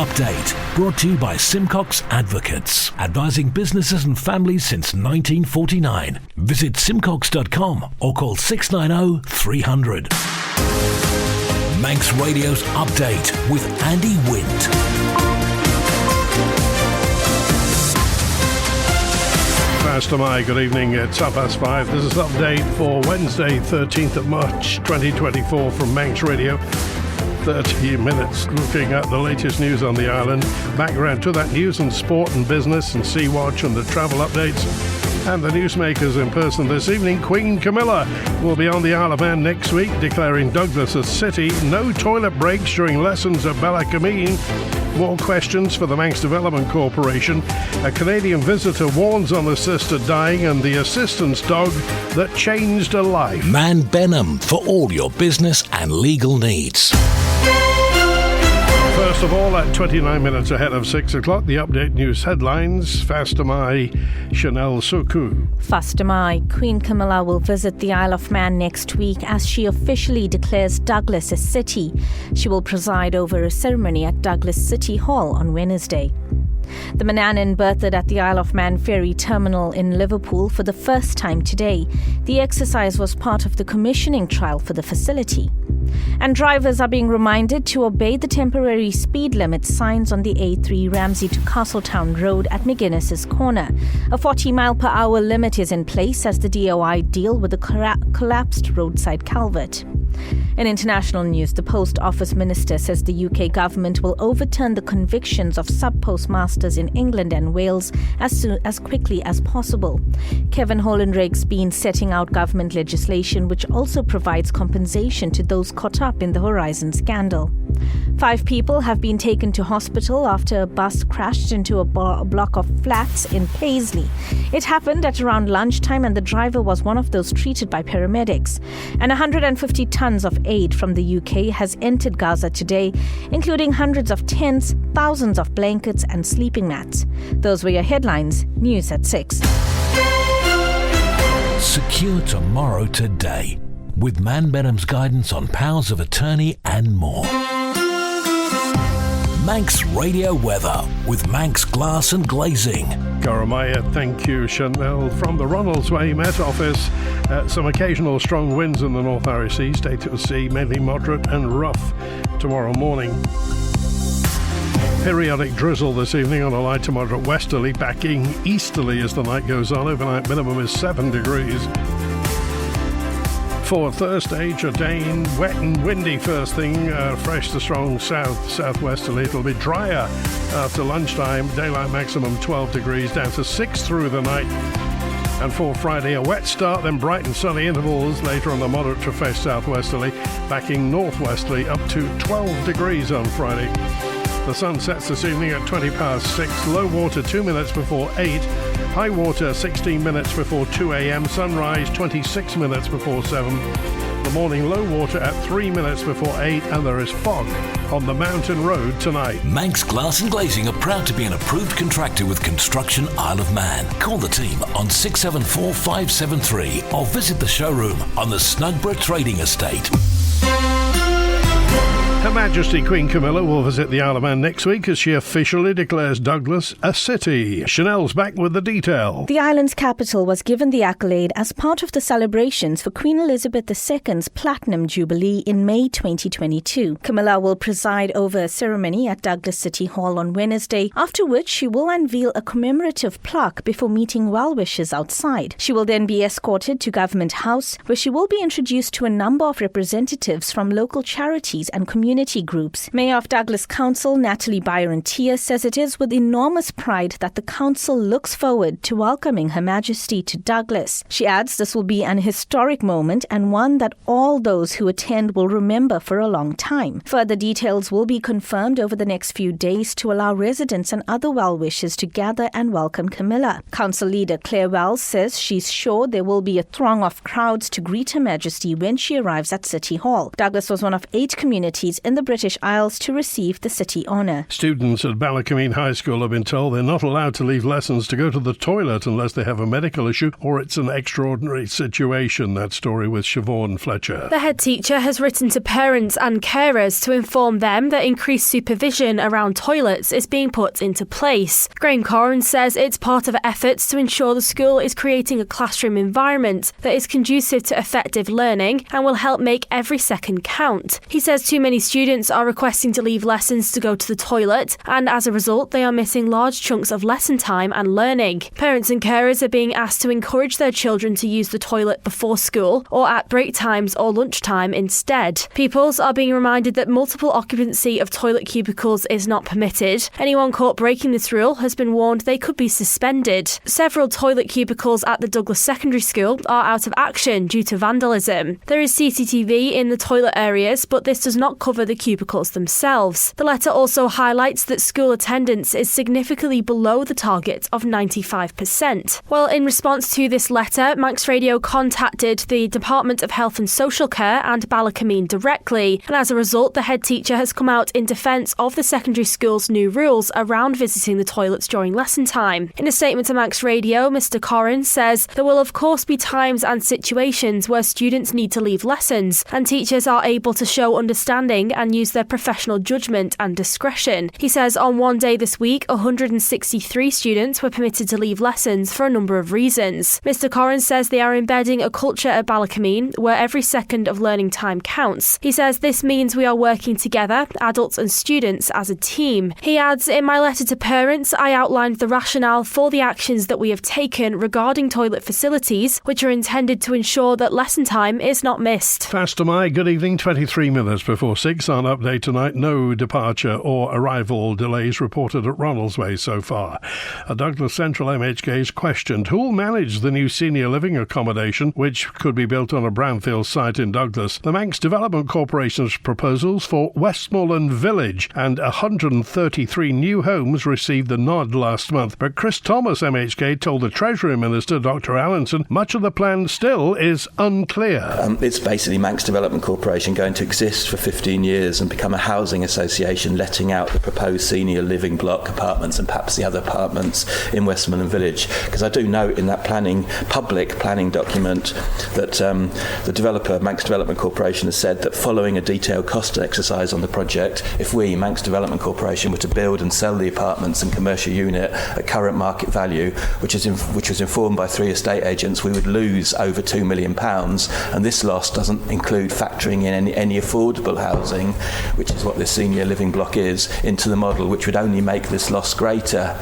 Update, brought to you by Simcox Advocates, advising businesses and families since 1949. Visit simcox.com or call 690 300. Manx Radio's Update with Andy Wint. Master Mai, good evening. It's 5:30. This is Update for Wednesday, 13th of March, 2024 from Manx Radio. 30 minutes looking at the latest news on the island. Background to that news and sport and business and Sea Watch and the travel updates. And the newsmakers in person this evening. Queen Camilla will be on the Isle of Man next week, declaring Douglas a city. No toilet breaks during lessons at Ballakermeen. More questions for the Manx Development Corporation. A Canadian visitor warns on the sister dying and the assistance dog that changed a life. Man Benham for all your business and legal needs. First of all, at 29 minutes ahead of 6 o'clock, the Update News headlines. Fastamai Chanel Suku. Fastamai, Queen Camilla will visit the Isle of Man next week as she officially declares Douglas a city. She will preside over a ceremony at Douglas City Hall on Wednesday. The Manannan berthed at the Isle of Man ferry terminal in Liverpool for the first time today. The exercise was part of the commissioning trial for the facility. And drivers are being reminded to obey the temporary speed limit signs on the A3 Ramsey to Castletown Road at McGuinness's Corner. A 40-mile-per-hour limit is in place as the DOI deal with the collapsed roadside culvert. In international news, the Post Office Minister says the UK government will overturn the convictions of sub-postmasters in England and Wales as quickly as possible. Kevin Hollendrake's been setting out government legislation which also provides compensation to those caught up in the Horizon scandal. 5 people have been taken to hospital after a bus crashed into a block of flats in Paisley. It happened at around lunchtime and the driver was one of those treated by paramedics. And 150 tons of aid from the UK has entered Gaza today, including hundreds of tents, thousands of blankets and sleeping mats. Those were your headlines. News at 6. Secure tomorrow today with Man Benham's guidance on powers of attorney and more. Manx Radio Weather with Manx Glass and Glazing. Garamaya, thank you, Chanel. From the Ronaldsway Met Office, some occasional strong winds in the North Irish Sea. State of sea, mainly moderate and rough tomorrow morning. Periodic drizzle this evening on a light to moderate westerly, backing easterly as the night goes on. Overnight minimum is 7 degrees. For Thursday, Jordan, wet and windy first thing, fresh to strong southwesterly. It'll be drier after lunchtime, daylight maximum 12 degrees, down to 6 through the night. And for Friday, a wet start, then bright and sunny intervals, later on the moderate to fresh southwesterly, backing northwesterly up to 12 degrees on Friday. The sun sets this evening at 20 past 6, low water 2 minutes before 8, high water 16 minutes before 2 a.m, sunrise 26 minutes before 7. The morning low water at 3 minutes before 8, and there is fog on the mountain road tonight. Manx Glass and Glazing are proud to be an approved contractor with Construction Isle of Man. Call the team on 674 573 or visit the showroom on the Snugborough Trading Estate. Her Majesty Queen Camilla will visit the Isle of Man next week as she officially declares Douglas a city. Chanel's back with the detail. The island's capital was given the accolade as part of the celebrations for Queen Elizabeth II's Platinum Jubilee in May 2022. Camilla will preside over a ceremony at Douglas City Hall on Wednesday, after which she will unveil a commemorative plaque before meeting well-wishers outside. She will then be escorted to Government House, where she will be introduced to a number of representatives from local charities and community groups. Mayor of Douglas Council, Natalie Byron-Tia, says it is with enormous pride that the council looks forward to welcoming Her Majesty to Douglas. She adds this will be an historic moment and one that all those who attend will remember for a long time. Further details will be confirmed over the next few days to allow residents and other well-wishers to gather and welcome Camilla. Council leader Claire Wells says she's sure there will be a throng of crowds to greet Her Majesty when she arrives at City Hall. Douglas was one of 8 communities in the British Isles to receive the city honour. Students at Ballakermeen High School have been told they're not allowed to leave lessons to go to the toilet unless they have a medical issue or it's an extraordinary situation. That story with Siobhan Fletcher. The head teacher has written to parents and carers to inform them that increased supervision around toilets is being put into place. Graham Corrin says it's part of efforts to ensure the school is creating a classroom environment that is conducive to effective learning and will help make every second count. He says too many students are requesting to leave lessons to go to the toilet, and as a result they are missing large chunks of lesson time and learning. Parents and carers are being asked to encourage their children to use the toilet before school or at break times or lunchtime instead. Pupils are being reminded that multiple occupancy of toilet cubicles is not permitted. Anyone caught breaking this rule has been warned they could be suspended. Several toilet cubicles at the Douglas Secondary School are out of action due to vandalism. There is CCTV in the toilet areas, but this does not cover the cubicles themselves. The letter also highlights that school attendance is significantly below the target of 95%. Well, in response to this letter, Manx Radio contacted the Department of Health and Social Care and Ballakermeen directly, and as a result, the head teacher has come out in defence of the secondary school's new rules around visiting the toilets during lesson time. In a statement to Manx Radio, Mr. Corrin says there will of course be times and situations where students need to leave lessons, and teachers are able to show understanding and use their professional judgment and discretion. He says on one day this week, 163 students were permitted to leave lessons for a number of reasons. Mr. Corrin says they are embedding a culture at Ballakermeen where every second of learning time counts. He says this means we are working together, adults and students, as a team. He adds, in my letter to parents, I outlined the rationale for the actions that we have taken regarding toilet facilities, which are intended to ensure that lesson time is not missed. Fast to my good evening, 23 minutes before 6 on Update Tonight. No departure or arrival delays reported at Ronaldsway so far. A Douglas Central MHK is questioned who will manage the new senior living accommodation, which could be built on a brownfield site in Douglas. The Manx Development Corporation's proposals for Westmoreland Village and 133 new homes received the nod last month. But Chris Thomas, MHK, told the Treasury Minister, Dr. Allinson, much of the plan still is unclear. It's basically Manx Development Corporation going to exist for 15 years and become a housing association, letting out the proposed senior living block apartments and perhaps the other apartments in Westmoreland Village. Because I do note in that public planning document that the developer, Manx Development Corporation, has said that following a detailed cost exercise on the project, if we, Manx Development Corporation, were to build and sell the apartments and commercial unit at current market value, which was informed by 3 estate agents, we would lose over £2 million, and this loss doesn't include factoring in any affordable housing, which is what this senior living block is, into the model, which would only make this loss greater.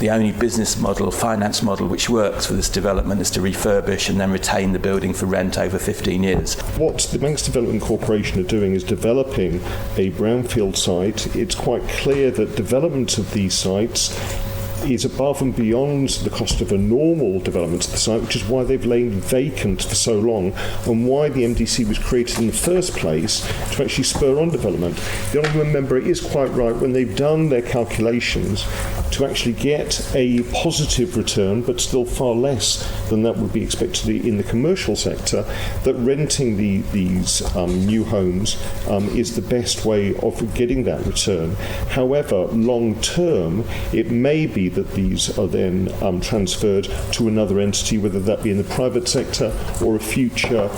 The only business model, finance model, which works for this development is to refurbish and then retain the building for rent over 15 years. What the Manx Development Corporation are doing is developing a brownfield site. It's quite clear that development of these sites is above and beyond the cost of a normal development of the site, which is why they've lain vacant for so long and why the MDC was created in the first place, to actually spur on development. The Honourable Member is quite right when they've done their calculations to actually get a positive return, but still far less than that would be expected in the commercial sector, that renting these new homes is the best way of getting that return. However, long term, it may be that these are then transferred to another entity, whether that be in the private sector or a future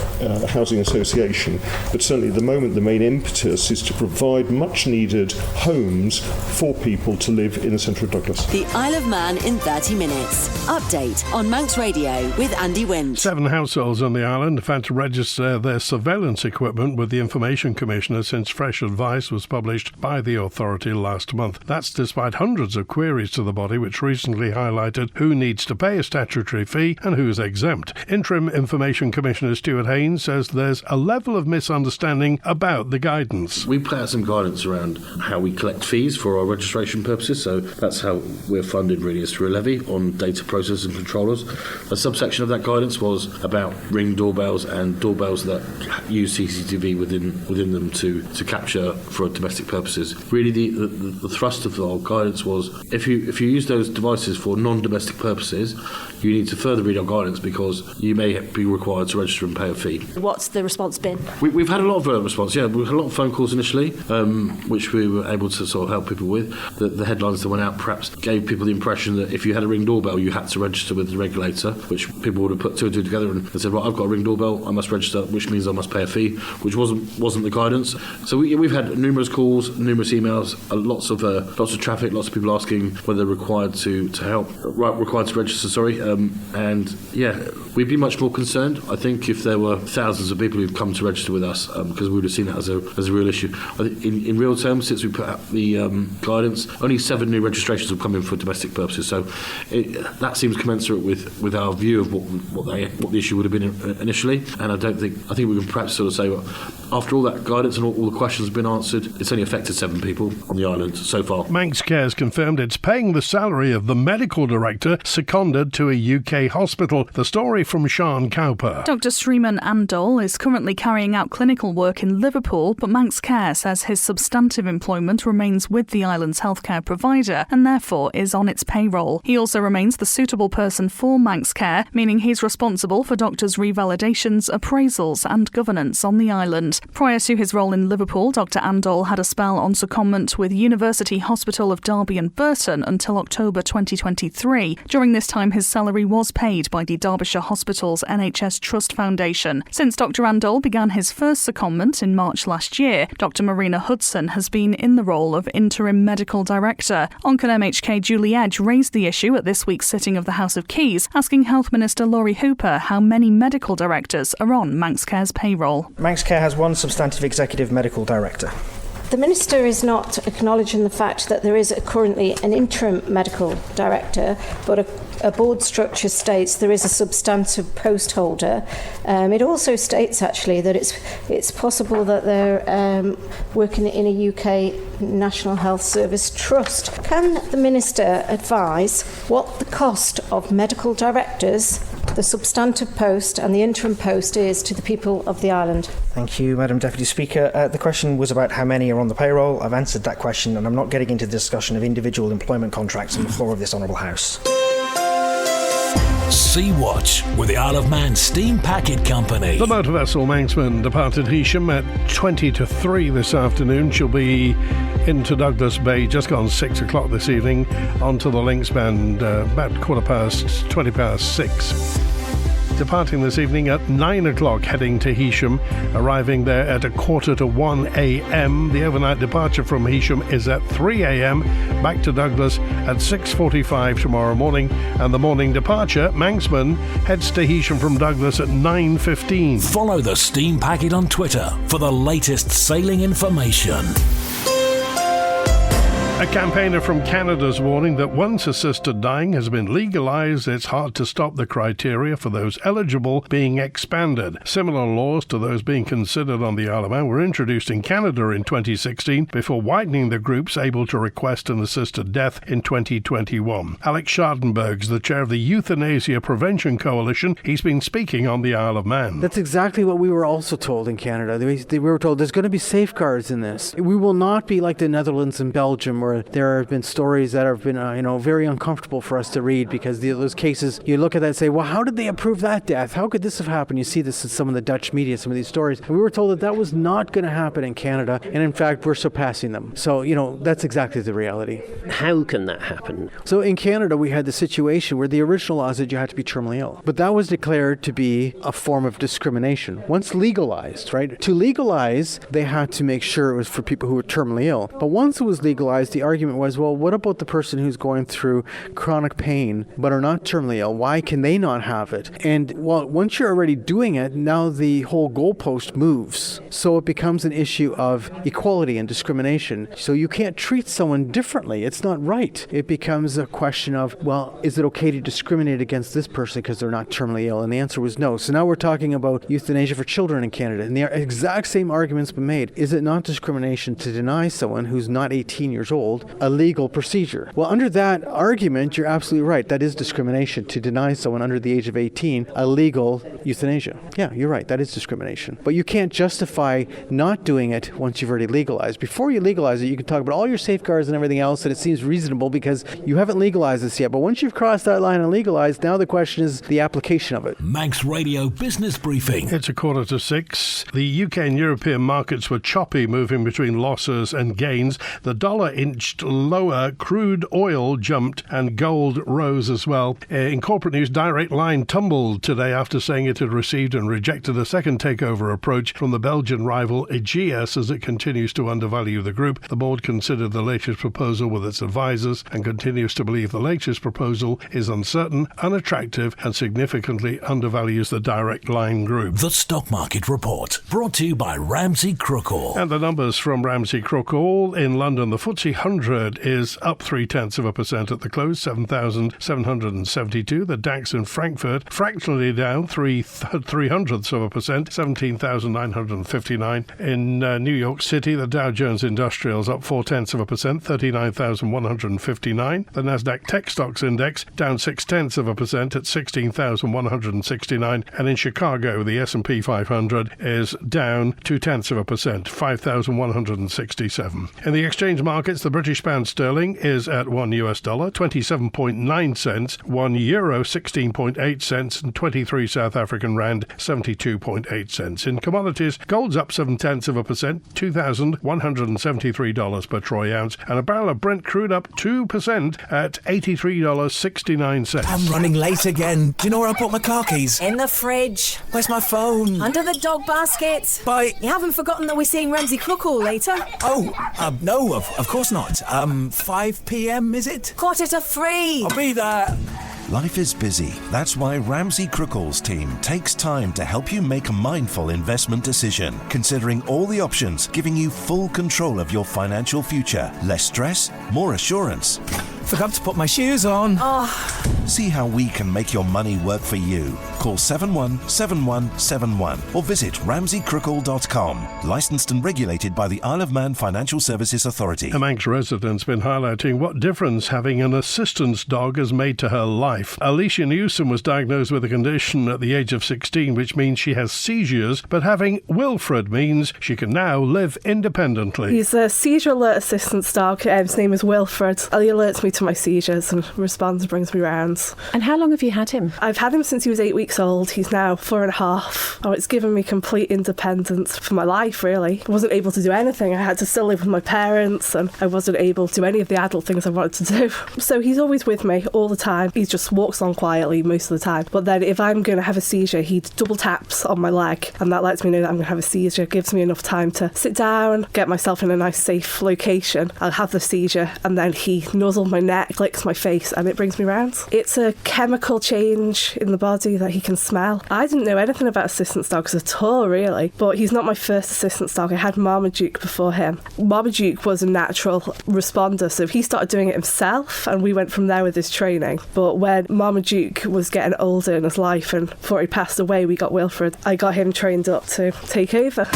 housing association. But certainly at the moment the main impetus is to provide much needed homes for people to live in the centre of Douglas. The Isle of Man in 30 minutes. Update on Manx Radio with Andy Wint. 7 households on the island have had to register their surveillance equipment with the Information Commissioner since fresh advice was published by the authority last month. That's despite hundreds of queries to the body, which recently highlighted who needs to pay a statutory fee and who's exempt. Interim Information Commissioner Stuart Haynes says there's a level of misunderstanding about the guidance. We put out some guidance around how we collect fees for our registration purposes, so that's how we're funded, really, is through a levy on data processors and controllers. A subsection of that guidance was about Ring doorbells and doorbells that use CCTV within them to capture for domestic purposes. Really, the thrust of our guidance was if you use those devices for non-domestic purposes, you need to further read our guidance because you may be required to register and pay a fee. What's the response been? We've had a lot of response, yeah. We've had a lot of phone calls initially, which we were able to sort of help people with. The headlines that went out perhaps gave people the impression that if you had a Ring doorbell, you had to register with the regulator, which people would have put two and two together and said, right, I've got a Ring doorbell, I must register, which means I must pay a fee, which wasn't the guidance. So we've had numerous calls, numerous emails, lots of traffic, lots of people asking whether they're required to register. And yeah, we'd be much more concerned, I think, if there were thousands of people who've come to register with us, because we would have seen that as a real issue. I think in real terms, since we put out the guidance, only 7 new registrations have come in for domestic purposes. So that seems commensurate with our view of what the issue would have been initially. And I think we can perhaps sort of say, well, after all that guidance and all the questions have been answered, it's only affected 7 people on the island so far. Manx Care's confirmed it's paying the salary of the medical director seconded to a UK hospital. The story from Sean Cowper. Dr. Sriman Andol is currently carrying out clinical work in Liverpool, but Manx Care says his substantive employment remains with the island's healthcare provider and therefore is on its payroll. He also remains the suitable person for Manx Care, meaning he's responsible for doctors' revalidations, appraisals and governance on the island. Prior to his role in Liverpool, Dr. Andol had a spell on secondment with University Hospital of Derby and Burton until October 2023. During this time, his salary was paid by the Derbyshire Hospitals NHS Trust Foundation. Since Dr. Andol began his first secondment in March last year, Dr. Marina Hudson has been in the role of interim medical director. Oncan MHK Julie Edge raised the issue at this week's sitting of the House of Keys, asking Health Minister Laurie Hooper how many medical directors are on Manx Care's payroll. Manx Care has one substantive executive medical director. The Minister is not acknowledging the fact that there is currently an interim medical director, but a board structure states there is a substantive post holder. It also states actually that it's possible that they're working in a UK National Health Service trust. Can the Minister advise what the cost of medical directors, the substantive post and the interim post is to the people of the island? Thank you, Madam Deputy Speaker. The question was about how many are on the payroll. I've answered that question and I'm not getting into the discussion of individual employment contracts on the floor of this Honourable House. Sea Watch with the Isle of Man Steam Packet Company. The motor vessel Manxman departed Heysham at 20 to 3 this afternoon. She'll be into Douglas Bay just gone 6 o'clock this evening, onto the links band about 20 past 6. Departing this evening at 9 o'clock, heading to Heysham, arriving there at 1:45 a.m. The overnight departure from Heysham is at 3 a.m. Back to Douglas at 6:45 tomorrow morning, and the morning departure, Manxman, heads to Heysham from Douglas at 9:15. Follow the Steam Packet on Twitter for the latest sailing information. A campaigner from Canada's warning that once assisted dying has been legalised, it's hard to stop the criteria for those eligible being expanded. Similar laws to those being considered on the Isle of Man were introduced in Canada in 2016 before widening the groups able to request an assisted death in 2021. Alex Schardenberg's the chair of the Euthanasia Prevention Coalition. He's been speaking on the Isle of Man. That's exactly what we were also told in Canada. We were told there's going to be safeguards in this. We will not be like the Netherlands and Belgium, where there have been stories that have been, very uncomfortable for us to read, because those cases, you look at that and say, well, how did they approve that death? How could this have happened? You see this in some of the Dutch media, some of these stories. And we were told that was not going to happen in Canada, and in fact, we're surpassing them. So, that's exactly the reality. How can that happen? So in Canada, we had the situation where the original law said you had to be terminally ill, but that was declared to be a form of discrimination. Once legalized, right? To legalize, they had to make sure it was for people who were terminally ill. But once it was legalized, the argument was, well, what about the person who's going through chronic pain but are not terminally ill? Why can they not have it? And once you're already doing it, now the whole goalpost moves. So it becomes an issue of equality and discrimination. So you can't treat someone differently. It's not right. It becomes a question of, well, is it okay to discriminate against this person because they're not terminally ill? And the answer was no. So now we're talking about euthanasia for children in Canada. And the exact same argument's been made. Is it not discrimination to deny someone who's not 18 years old hold a legal procedure. Well, under that argument, you're absolutely right. That is discrimination to deny someone under the age of 18 a legal euthanasia. Yeah, you're right. That is discrimination. But you can't justify not doing it once you've already legalized. Before you legalize it, you can talk about all your safeguards and everything else, and it seems reasonable because you haven't legalized this yet. But once you've crossed that line and legalized, now the question is the application of it. Manx Radio Business Briefing. It's 5:45. The UK and European markets were choppy, moving between losses and gains. The dollar inched lower, crude oil jumped, and gold rose as well. In corporate news, Direct Line tumbled today after saying it had received and rejected a second takeover approach from the Belgian rival Ageas as it continues to undervalue the group. The board considered the latest proposal with its advisors and continues to believe the latest proposal is uncertain, unattractive, and significantly undervalues the Direct Line group. The Stock Market Report, brought to you by Ramsey Crookall. And the numbers from Ramsey Crookall. In London, the FTSE 100 is up 0.3% at the close, 7,772. The DAX in Frankfurt fractionally down 0.03%, 17,959. In New York City, the Dow Jones Industrial is up 0.4%, 39,159. The Nasdaq Tech Stocks Index down 0.6% at 16,169. And in Chicago, the S&P 500 is down 0.2%, 5,167. In the exchange markets, the British pound sterling is at $1 27.9 cents, €1 16.8 cents, and 23 South African rand 72.8 cents. In commodities, gold's up 0.7%, $2,173 per troy ounce, and a barrel of Brent crude up 2% at $83.69. I'm running late again. Do you know where I put my car keys? In the fridge. Where's my phone? Under the dog basket. Bye. You haven't forgotten that we're seeing Ramsey Crookall later? Oh, no, of course not. 5 p.m, is it? 3:45. I'll be there. Life is busy. That's why Ramsey Crookall's team takes time to help you make a mindful investment decision, considering all the options, giving you full control of your financial future. Less stress, more assurance. Forgot to put my shoes on. See how we can make your money work for you. Call 717171 or visit ramseycrookall.com. Licensed and regulated by the Isle of Man Financial Services Authority. A Manx resident's been highlighting what difference having an assistance dog has made to her life. Alicia Newsom was diagnosed with a condition at the age of 16, which means she has seizures, but having Wilfred means she can now live independently. He's a seizure alert assistance dog. His name is Wilfred. He alerts me to my seizures and responds and brings me round. And how long have you had him? I've had him since he was 8 weeks old. He's now 4.5. Oh, it's given me complete independence for my life, really. I wasn't able to do anything. I had to still live with my parents, and I wasn't able to do any of the adult things I wanted to do. So he's always with me all the time. He just walks on quietly most of the time. But then if I'm going to have a seizure, he double taps on my leg, and that lets me know that I'm going to have a seizure. It gives me enough time to sit down, get myself in a nice safe location. I'll have the seizure, and then he nuzzles my neck, licks my face, and it brings me round. It's a chemical change in the body that he can smell. I didn't know anything about assistance dogs at all, really, but he's not my first assistance dog. I had Marmaduke before him. Marmaduke was a natural responder, so he started doing it himself, and we went from there with his training. But when Marmaduke was getting older in his life, and before he passed away, we got Wilfred. I got him trained up to take over.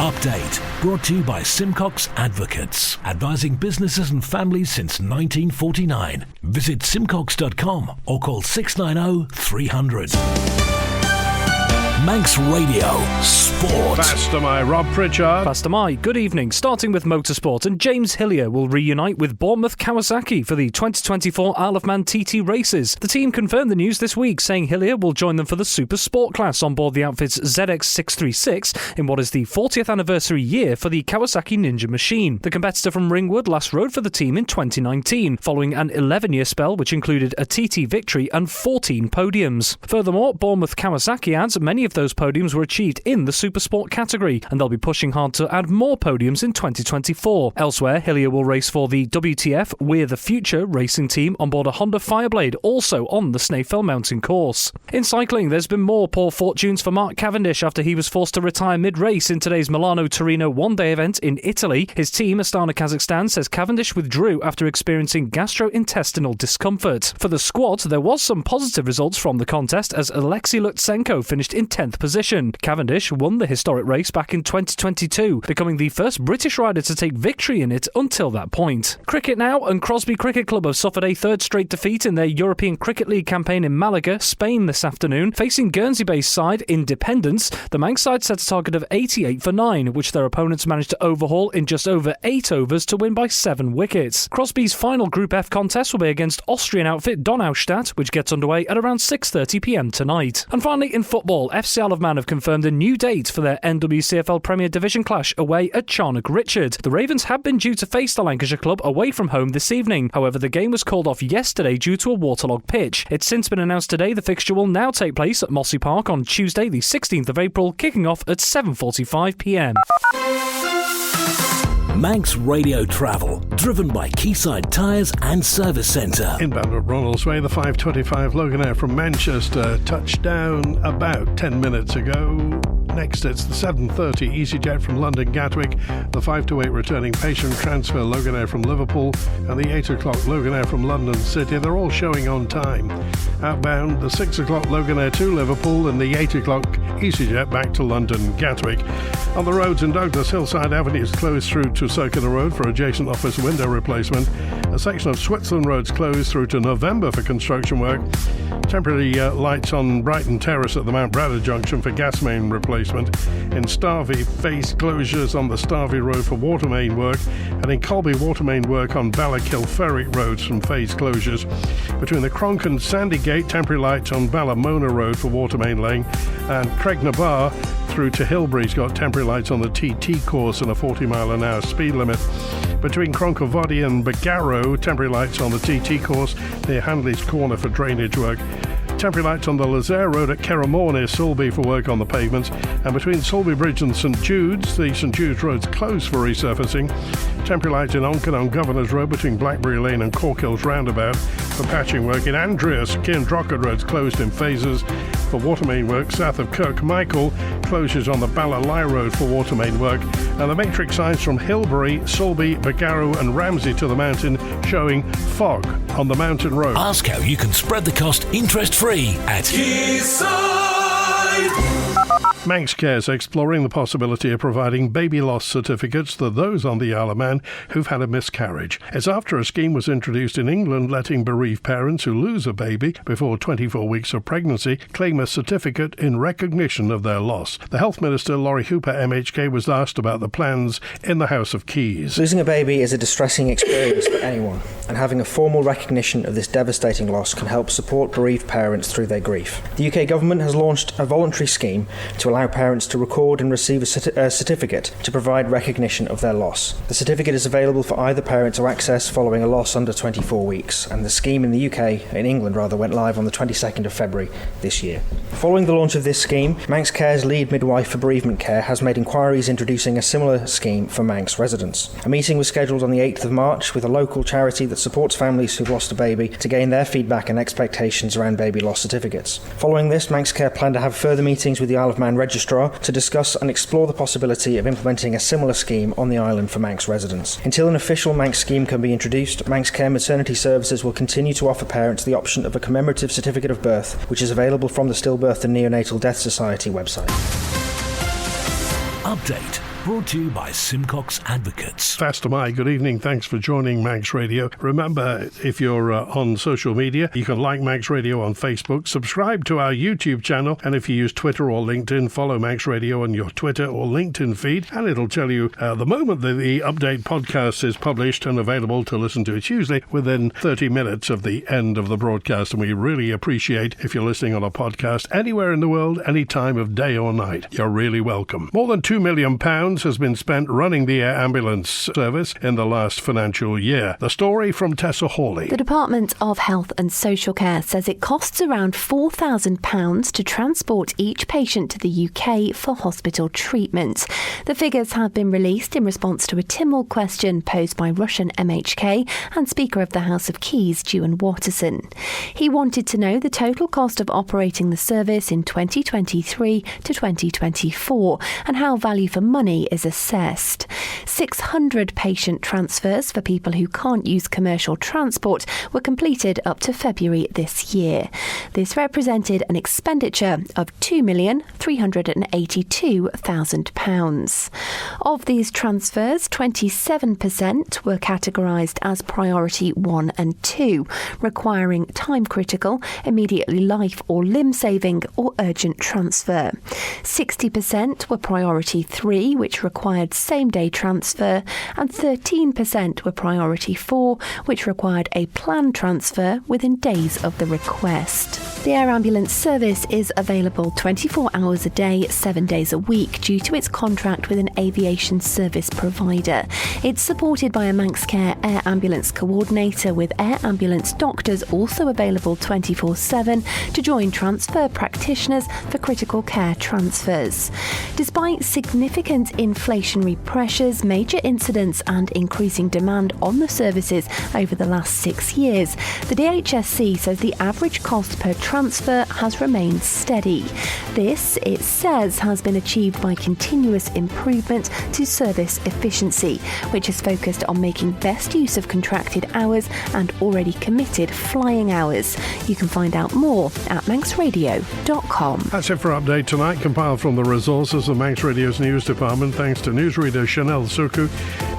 Update, brought to you by Simcox Advocates, advising businesses and families since 1949. Visit simcox.com or call 690 300. Manx Radio Sport. Fast am I, Rob Pritchard. Fast am I. Good evening. Starting with motorsport, and James Hillier will reunite with Bournemouth Kawasaki for the 2024 Isle of Man TT races. The team confirmed the news this week, saying Hillier will join them for the Super Sport class on board the outfit's ZX636 in what is the 40th anniversary year for the Kawasaki Ninja machine. The competitor from Ringwood last rode for the team in 2019, following an 11-year spell which included a TT victory and 14 podiums. Furthermore, Bournemouth Kawasaki adds many of those podiums were achieved in the Supersport category, and they'll be pushing hard to add more podiums in 2024. Elsewhere, Hillier will race for the WTF We're the Future racing team on board a Honda Fireblade, also on the Snaefell Mountain course. In cycling, there's been more poor fortunes for Mark Cavendish after he was forced to retire mid-race in today's Milano-Torino one-day event in Italy. His team, Astana Kazakhstan, says Cavendish withdrew after experiencing gastrointestinal discomfort. For the squad, there was some positive results from the contest as Alexei Lutsenko finished in 10th position. Cavendish won the historic race back in 2022, becoming the first British rider to take victory in it until that point. Cricket now, and Crosby Cricket Club have suffered a third straight defeat in their European Cricket League campaign in Malaga, Spain this afternoon. Facing Guernsey-based side Independence, the Manx side set a target of 88 for 9, which their opponents managed to overhaul in just over 8 overs to win by 7 wickets. Crosby's final Group F contest will be against Austrian outfit Donaustadt, which gets underway at around 6:30pm tonight. And finally, in football, FC Isle of Man have confirmed a new date for their NWCFL Premier Division clash away at Charnock Richard. The Ravens had been due to face the Lancashire club away from home this evening. However, the game was called off yesterday due to a waterlogged pitch. It's since been announced today the fixture will now take place at Mossy Park on Tuesday, the 16th of April, kicking off at 7:45pm. Manx Radio Travel, driven by Quayside Tyres and Service Centre. Inbound at Ronalds Way, the 5:25 Loganair from Manchester touched down about 10 minutes ago. Next, it's the 7:30 EasyJet from London Gatwick, the 5 to 8 returning patient transfer Loganair from Liverpool, and the 8 o'clock Loganair from London City. They're all showing on time. Outbound, the 6 o'clock Loganair to Liverpool and the 8 o'clock EasyJet back to London Gatwick. On the roads in Douglas, Hillside Avenue is closed through to Circular Road for adjacent office window replacement. A section of Switzerland Road's closed through to November for construction work. Temporary lights on Brighton Terrace at the Mount Bradder junction for gas main replacement. In Starvey, phase closures on the Starvey Road for water main work, and in Colby, water main work on Ballakilferry roads from phase closures. Between the Cronk and Sandygate, temporary lights on Ballamona Road for water main laying, and Craignabar through to Hilbury's got temporary lights on the TT course and a 40-mile-an-hour speed limit. Between Cronkovody and Bagarrow, temporary lights on the TT course near Handley's Corner for drainage work. Temporary lights on the Lazaire Road at Kerramore near Sulby for work on the pavements, and between Sulby Bridge and St Jude's, the St Jude's Road's closed for resurfacing. Temporary lights in Onken on Governor's Road between Blackberry Lane and Corkills Roundabout for patching work. In Andreas, Cairndrockett Road's closed in phases for water main work south of Kirkmichael, closures on the Ballalai Road for water main work, and the matrix signs from Hilbury, Sulby, Bagarrow and Ramsey to the mountain showing fog on the mountain road. Ask how you can spread the cost interest-free at Quayside. Manx Care's exploring the possibility of providing baby loss certificates to those on the Isle of Man who've had a miscarriage. It's after a scheme was introduced in England letting bereaved parents who lose a baby before 24 weeks of pregnancy claim a certificate in recognition of their loss. The Health Minister, Laurie Hooper, MHK, was asked about the plans in the House of Keys. Losing a baby is a distressing experience for anyone, and having a formal recognition of this devastating loss can help support bereaved parents through their grief. The UK government has launched a voluntary scheme to allow parents to record and receive a certificate to provide recognition of their loss. The certificate is available for either parent to access following a loss under 24 weeks, and the scheme in England, went live on the 22nd of February this year. Following the launch of this scheme, Manx Care's lead midwife for bereavement care has made inquiries introducing a similar scheme for Manx residents. A meeting was scheduled on the 8th of March with a local charity that supports families who've lost a baby to gain their feedback and expectations around baby loss certificates. Following this, Manx Care plan to have further meetings with the Isle of Man Registrar to discuss and explore the possibility of implementing a similar scheme on the island for Manx residents. Until an official Manx scheme can be introduced, Manx Care Maternity Services will continue to offer parents the option of a commemorative certificate of birth, which is available from the Stillbirth and Neonatal Death Society website. Update. Brought to you by Simcox Advocates. Faster Mai, good evening. Thanks for joining Manx Radio. Remember, if you're on social media, you can like Manx Radio on Facebook, subscribe to our YouTube channel, and if you use Twitter or LinkedIn, follow Manx Radio on your Twitter or LinkedIn feed, and it'll tell you the moment that the Update podcast is published and available to listen to. It's usually within 30 minutes of the end of the broadcast, and we really appreciate if you're listening on a podcast anywhere in the world, any time of day or night. You're really welcome. More than £2 million has been spent running the air ambulance service in the last financial year. The story from Tessa Hawley. The Department of Health and Social Care says it costs around £4,000 to transport each patient to the UK for hospital treatment. The figures have been released in response to a Tynwald question posed by Russian MHK and Speaker of the House of Keys, Ewan Watterson. He wanted to know the total cost of operating the service in 2023 to 2024 and how value for money money is assessed. 600 patient transfers for people who can't use commercial transport were completed up to February this year. This represented an expenditure of £2,382,000. Of these transfers, 27% were categorised as priority 1 and 2, requiring time-critical, immediately life or limb-saving or urgent transfer. 60% were priority 3, which required same-day transfer, and 13% were priority 4, which required a planned transfer within days of the request. The air ambulance service is available 24 hours a day, 7 days a week, due to its contract with an aviation service provider. It's supported by a Manx Care Air Ambulance coordinator, with air ambulance doctors also available 24/7 to join transfer practitioners for critical care transfers. Despite significant inflationary pressures, major incidents and increasing demand on the services over the last 6 years, the DHSC says the average cost per transfer has remained steady. This, it says, has been achieved by continuous improvement to service efficiency, which is focused on making best use of contracted hours and already committed flying hours. You can find out more at manxradio.com. That's it for Update Tonight, compiled from the resources of Manx Radio's news department. Thanks to newsreader Chanel Suku,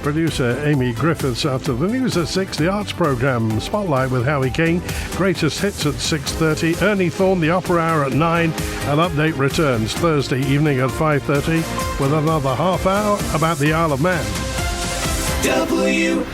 producer Amy Griffiths. After the news at 6, the arts programme Spotlight with Howie King, greatest hits at 6:30, Ernie Thorne, the opera hour at 9, and Update returns Thursday evening at 5:30 with another half hour about the Isle of Man. WINT